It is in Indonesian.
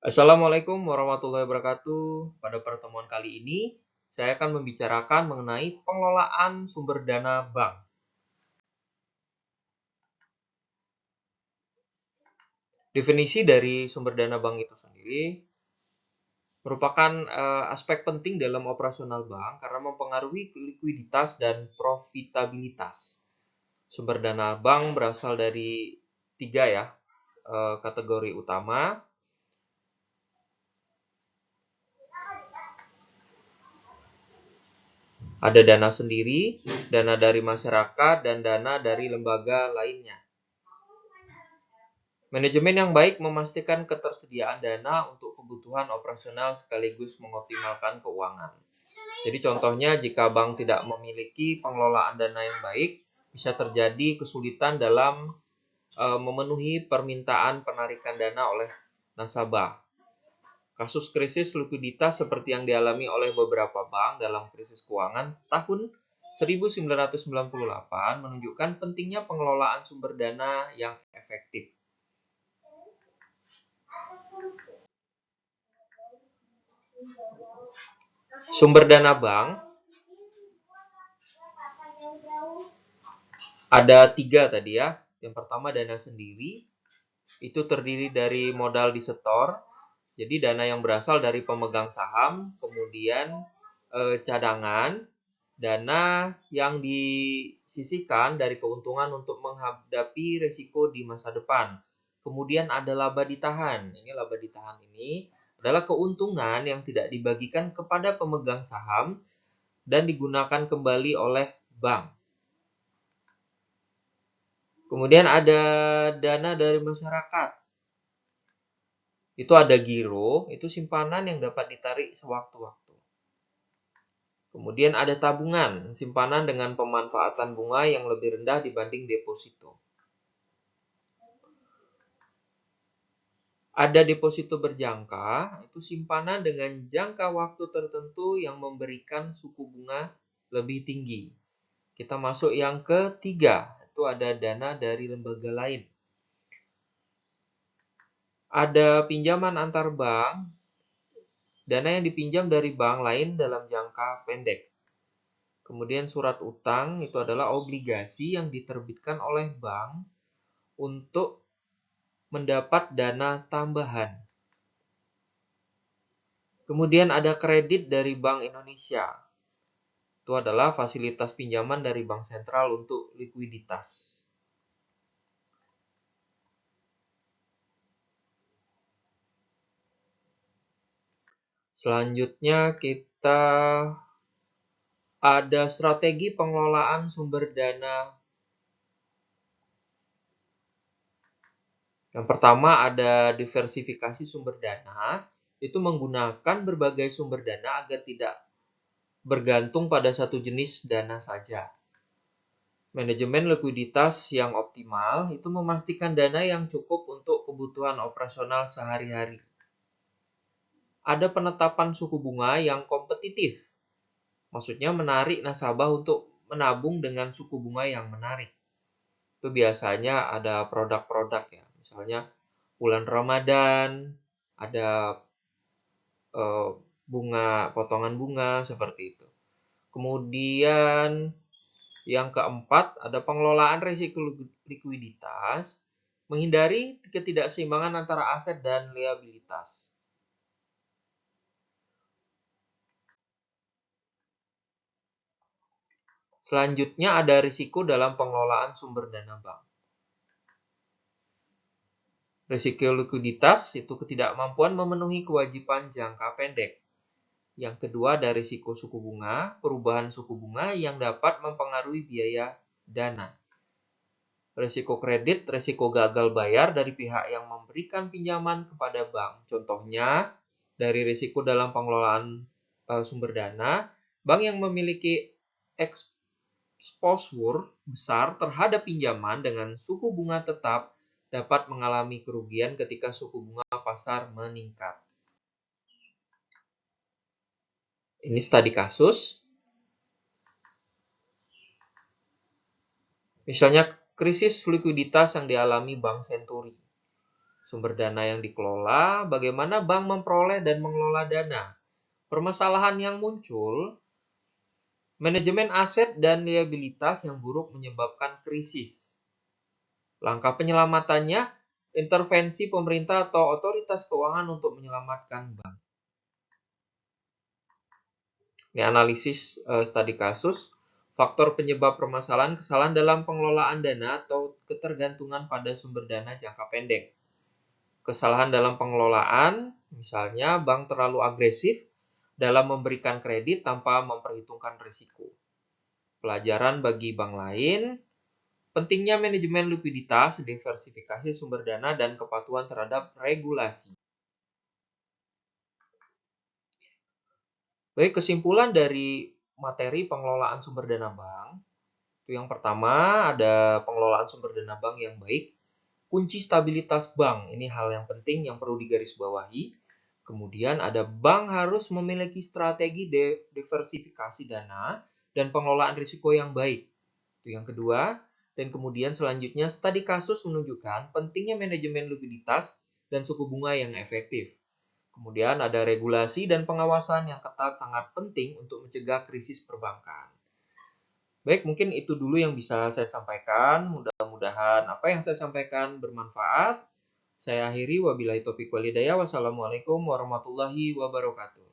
Assalamualaikum warahmatullahi wabarakatuh. Pada pertemuan kali ini, saya akan membicarakan mengenai pengelolaan sumber dana bank. Definisi dari sumber dana bank itu sendiri merupakan aspek penting dalam operasional bank karena mempengaruhi likuiditas dan profitabilitas. Sumber dana bank berasal dari tiga kategori utama. Ada dana sendiri, dana dari masyarakat, dan dana dari lembaga lainnya. Manajemen yang baik memastikan ketersediaan dana untuk kebutuhan operasional sekaligus mengoptimalkan keuangan. Jadi contohnya jika bank tidak memiliki pengelolaan dana yang baik, bisa terjadi kesulitan dalam memenuhi permintaan penarikan dana oleh nasabah. Kasus krisis likuiditas seperti yang dialami oleh beberapa bank dalam krisis keuangan tahun 1998 menunjukkan pentingnya pengelolaan sumber dana yang efektif. Sumber dana bank ada tiga tadi ya. Yang pertama dana sendiri, itu terdiri dari modal disetor, jadi dana yang berasal dari pemegang saham, kemudian cadangan, dana yang disisihkan dari keuntungan untuk menghadapi risiko di masa depan. Kemudian ada laba ditahan. Laba ditahan ini adalah keuntungan yang tidak dibagikan kepada pemegang saham dan digunakan kembali oleh bank. Kemudian ada dana dari masyarakat. Itu ada giro, itu simpanan yang dapat ditarik sewaktu-waktu. Kemudian ada tabungan, simpanan dengan pemanfaatan bunga yang lebih rendah dibanding deposito. Ada deposito berjangka, itu simpanan dengan jangka waktu tertentu yang memberikan suku bunga lebih tinggi. Kita masuk yang ketiga, itu ada dana dari lembaga lain. Ada pinjaman antar bank, dana yang dipinjam dari bank lain dalam jangka pendek. Kemudian surat utang itu adalah obligasi yang diterbitkan oleh bank untuk mendapat dana tambahan. Kemudian ada kredit dari Bank Indonesia. Itu adalah fasilitas pinjaman dari Bank Sentral untuk likuiditas. Selanjutnya kita ada strategi pengelolaan sumber dana. Yang pertama ada diversifikasi sumber dana. Itu menggunakan berbagai sumber dana agar tidak bergantung pada satu jenis dana saja. Manajemen likuiditas yang optimal itu memastikan dana yang cukup untuk kebutuhan operasional sehari-hari. Ada penetapan suku bunga yang kompetitif. Maksudnya menarik nasabah untuk menabung dengan suku bunga yang menarik. Itu biasanya ada produk-produk ya. Misalnya bulan Ramadan, ada potongan bunga seperti itu. Kemudian yang keempat, ada pengelolaan risiko likuiditas, menghindari ketidakseimbangan antara aset dan liabilitas. Selanjutnya ada risiko dalam pengelolaan sumber dana bank. Risiko likuiditas itu ketidakmampuan memenuhi kewajiban jangka pendek. Yang kedua ada risiko suku bunga, perubahan suku bunga yang dapat mempengaruhi biaya dana. Risiko kredit, risiko gagal bayar dari pihak yang memberikan pinjaman kepada bank. Contohnya, dari risiko dalam pengelolaan sumber dana, bank yang memiliki exposure besar terhadap pinjaman dengan suku bunga tetap dapat mengalami kerugian ketika suku bunga pasar meningkat. Ini studi kasus. Misalnya krisis likuiditas yang dialami Bank Senturi. Sumber dana yang dikelola, bagaimana bank memperoleh dan mengelola dana. Permasalahan yang muncul, manajemen aset dan liabilitas yang buruk menyebabkan krisis. Langkah penyelamatannya, intervensi pemerintah atau otoritas keuangan untuk menyelamatkan bank. Ini analisis studi kasus, faktor penyebab permasalahan kesalahan dalam pengelolaan dana atau ketergantungan pada sumber dana jangka pendek. Kesalahan dalam pengelolaan, misalnya bank terlalu agresif dalam memberikan kredit tanpa memperhitungkan risiko. Pelajaran bagi bank lain, pentingnya manajemen likuiditas, diversifikasi sumber dana, dan kepatuhan terhadap regulasi. Baik, kesimpulan dari materi pengelolaan sumber dana bank. Itu yang pertama, ada pengelolaan sumber dana bank yang baik. Kunci stabilitas bank, ini hal yang penting yang perlu digarisbawahi. Kemudian ada bank harus memiliki strategi diversifikasi dana dan pengelolaan risiko yang baik. Itu yang kedua. Dan kemudian selanjutnya studi kasus menunjukkan pentingnya manajemen likuiditas dan suku bunga yang efektif. Kemudian ada regulasi dan pengawasan yang ketat sangat penting untuk mencegah krisis perbankan. Baik, mungkin itu dulu yang bisa saya sampaikan. Mudah-mudahan apa yang saya sampaikan bermanfaat. Saya akhiri, wabillahi taufiq wal hidayah. Wassalamualaikum warahmatullahi wabarakatuh.